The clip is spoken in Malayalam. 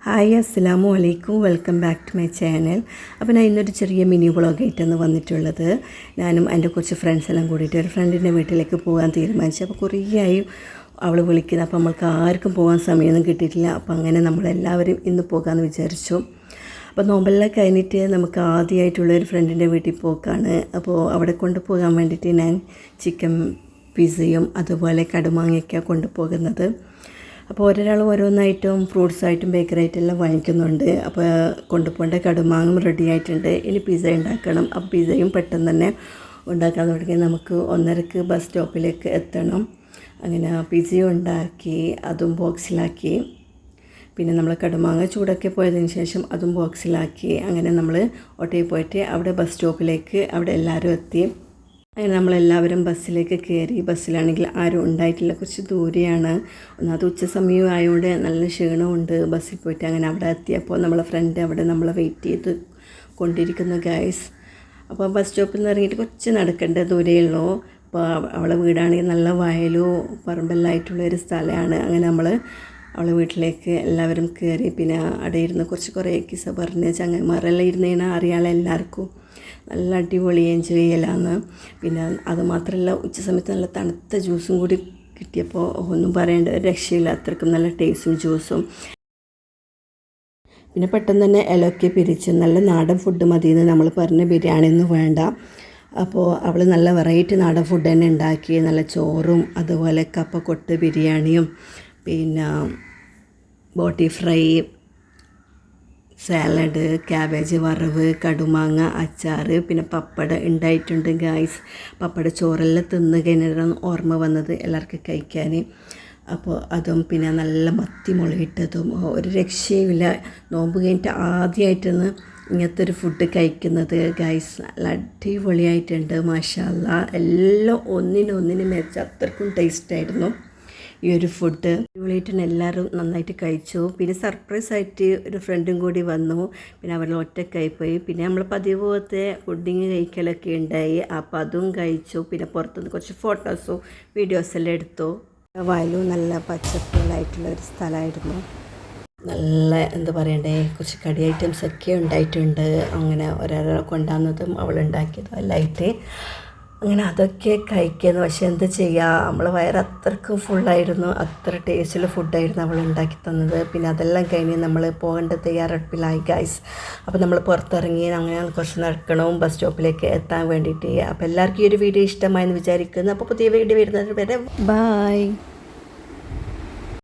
ഹായ് അസ്സലാമു അലൈക്കും, welcome back to my channel. അപ്പോൾ ഞാൻ ഇന്നൊരു ചെറിയ മിനി വ്ളോഗായിട്ടാണ് വന്നിട്ടുള്ളത്. ഞാനും എൻ്റെ കുറച്ച് ഫ്രണ്ട്സ് എല്ലാം കൂടിയിട്ട് ഒരു ഫ്രണ്ടിൻ്റെ വീട്ടിലേക്ക് പോകാൻ തീരുമാനിച്ചു. അപ്പോൾ കുറേ ആയി അവൾ വിളിക്കുന്നത്, അപ്പോൾ നമ്മൾക്ക് ആർക്കും പോകാൻ സമയമൊന്നും കിട്ടിയിട്ടില്ല. അപ്പോൾ അങ്ങനെ നമ്മളെല്ലാവരും ഇന്ന് പോകാമെന്ന് വിചാരിച്ചു. അപ്പോൾ നോമ്പെല്ലാം കഴിഞ്ഞിട്ട് നമുക്ക് ആദ്യമായിട്ടുള്ളൊരു ഫ്രണ്ടിൻ്റെ വീട്ടിൽ പോക്കാണ്. അപ്പോൾ അവിടെ കൊണ്ടുപോകാൻ വേണ്ടിയിട്ട് ഞാൻ ചിക്കൻ പിസയും അതുപോലെ കടുമാങ്ങയൊക്കെയാണ് കൊണ്ടുപോകുന്നത്. അപ്പോൾ ഒരാൾ ഓരോന്നായിട്ടും ഫ്രൂട്ട്സായിട്ടും ബേക്കറി എല്ലാം വാങ്ങിക്കുന്നുണ്ട്. അപ്പോൾ കൊണ്ടുപോകേണ്ട കടുമാങ്ങും റെഡി ആയിട്ടുണ്ട്. ഇനി പിസ്സ ഉണ്ടാക്കണം. അപ്പോൾ പിസ്സയും പെട്ടെന്ന് തന്നെ ഉണ്ടാക്കാൻ തുടങ്ങി. നമുക്ക് 1:30 ബസ് സ്റ്റോപ്പിലേക്ക് എത്തണം. അങ്ങനെ പിസ്സയും ഉണ്ടാക്കി, അതും ബോക്സിലാക്കി. പിന്നെ നമ്മൾ കടുമാങ്ങ ചൂടൊക്കെ പോയതിന് ശേഷം അതും ബോക്സിലാക്കി. അങ്ങനെ നമ്മൾ ഓട്ടോയിൽ പോയിട്ട് അവിടെ ബസ് സ്റ്റോപ്പിലേക്ക് അവിടെ എല്ലാവരും എത്തി. അങ്ങനെ നമ്മളെല്ലാവരും ബസ്സിലേക്ക് കയറി. ബസ്സിലാണെങ്കിൽ ആരും ഉണ്ടായിട്ടില്ല, കുറച്ച് ദൂരെയാണ്. ഒന്നാമത് ഉച്ച സമയം ആയതുകൊണ്ട് നല്ല ക്ഷീണമുണ്ട് ബസ്സിൽ പോയിട്ട്. അങ്ങനെ അവിടെ എത്തിയപ്പോൾ നമ്മളെ ഫ്രണ്ട് അവിടെ നമ്മളെ വെയിറ്റ് ചെയ്ത് കൊണ്ടിരിക്കുന്നു ഗൈസ്. അപ്പോൾ ബസ് സ്റ്റോപ്പിൽ നിന്ന് ഇറങ്ങിയിട്ട് കുറച്ച് നടക്കേണ്ട ദൂരെയുള്ളൂ. അപ്പോൾ അവളെ വീടാണെങ്കിൽ നല്ല വയലും പറമ്പെല്ലായിട്ടുള്ളൊരു സ്ഥലമാണ്. അങ്ങനെ നമ്മൾ അവളെ വീട്ടിലേക്ക് എല്ലാവരും കയറി. പിന്നെ അവിടെ ഇരുന്ന് കുറേ കിസ്സ പറഞ്ഞ് ചങ്ങന്മാരെല്ലാം ഇരുന്നതിനാ അറിയാലോ എല്ലാവർക്കും. നല്ല അടിപൊളി എൻജോയ് ചെയ്യലാന്ന്. പിന്നെ അത് മാത്രമല്ല, ഉച്ച സമയത്ത് നല്ല തണുത്ത ജ്യൂസും കൂടി കിട്ടിയപ്പോൾ ഒന്നും പറയേണ്ട, ഒരു രക്ഷയില്ല, അത്രയ്ക്കും നല്ല ടേസ്റ്റും ജ്യൂസും. പിന്നെ പെട്ടെന്ന് തന്നെ ഇലയൊക്കെ പിരിച്ച് നല്ല നാടൻ ഫുഡ് മതിയെന്ന് നമ്മൾ പറഞ്ഞ ബിരിയാണിയൊന്നും വേണ്ട. അപ്പോൾ അവൾ നല്ല വെറൈറ്റി നാടൻ ഫുഡ് തന്നെ ഉണ്ടാക്കി. നല്ല ചോറും അതുപോലെ കപ്പക്കൊട്ട് ബിരിയാണിയും പിന്നെ ബോട്ടി ഫ്രൈ, സാലഡ്, ക്യാബേജ് വറവ്, കടുമാങ്ങ അച്ചാർ, പിന്നെ പപ്പടം ഉണ്ടായിട്ടുണ്ട് ഗായ്സ്. പപ്പട ചോറെല്ലാം തിന്ന് കഴിഞ്ഞിട്ടാണ് ഓർമ്മ വന്നത് എല്ലാവർക്കും കഴിക്കാൻ. അപ്പോൾ അതും പിന്നെ നല്ല മത്തി മുളകിട്ടതും ഒരു രക്ഷയുമില്ല. നോമ്പ് കഴിഞ്ഞിട്ട് ആദ്യമായിട്ടാണ് ഇങ്ങനത്തെ ഒരു ഫുഡ് കഴിക്കുന്നത് ഗൈസ്. നല്ല അടിപൊളിയായിട്ടുണ്ട്, മാഷാ അല്ലാ. എല്ലാം ഒന്നിനൊന്നിന് മെച്ച, അത്രക്കും ടേസ്റ്റായിരുന്നു ഈ ഒരു ഫുഡ്. അടിപൊളിയായിട്ടാണ്, എല്ലാവരും നന്നായിട്ട് കഴിച്ചു. പിന്നെ സർപ്രൈസായിട്ട് ഒരു ഫ്രണ്ടും കൂടി വന്നു. പിന്നെ അവർ ഒറ്റക്കായിപ്പോയി. പിന്നെ നമ്മൾ പതിവ് പോലത്തെ ഫുഡിങ് കഴിക്കലൊക്കെ ഉണ്ടായി. അപ്പോൾ അതും കഴിച്ചു. പിന്നെ പുറത്തുനിന്ന് കുറച്ച് ഫോട്ടോസും വീഡിയോസെല്ലാം എടുത്തു. വയലും നല്ല പച്ചപ്പുകളായിട്ടുള്ള ഒരു സ്ഥലമായിരുന്നു. നല്ല എന്താ പറയണ്ടേ, കുറച്ച് കടി ഐറ്റംസൊക്കെ ഉണ്ടായിട്ടുണ്ട്. അങ്ങനെ ഒരാളെ കൊണ്ടുവന്നതും അവളുണ്ടാക്കിയതും എല്ലായിട്ട് അങ്ങനെ അതൊക്കെ കഴിക്കുന്നു. പക്ഷേ എന്താ ചെയ്യുക, നമ്മൾ വയറ് അത്രക്കും ഫുള്ളായിരുന്നു. അത്ര ടേസ്റ്റുള്ള ഫുഡായിരുന്നു അവൾ ഉണ്ടാക്കി തന്നത്. പിന്നെ അതെല്ലാം കഴിഞ്ഞ് നമ്മൾ പോകേണ്ട തയ്യാറെടുപ്പിലായി ഗൈസ്. അപ്പോൾ നമ്മൾ പുറത്തിറങ്ങി അങ്ങനെ കുറച്ച് നടക്കണം ബസ് സ്റ്റോപ്പിലേക്ക് എത്താൻ വേണ്ടിയിട്ട്. അപ്പോൾ എല്ലാവർക്കും ഈ ഒരു വീഡിയോ ഇഷ്ടമായെന്ന് വിചാരിക്കുന്നു. അപ്പോൾ പുതിയ വീഡിയോ വരുന്നത് വരെ ബൈ.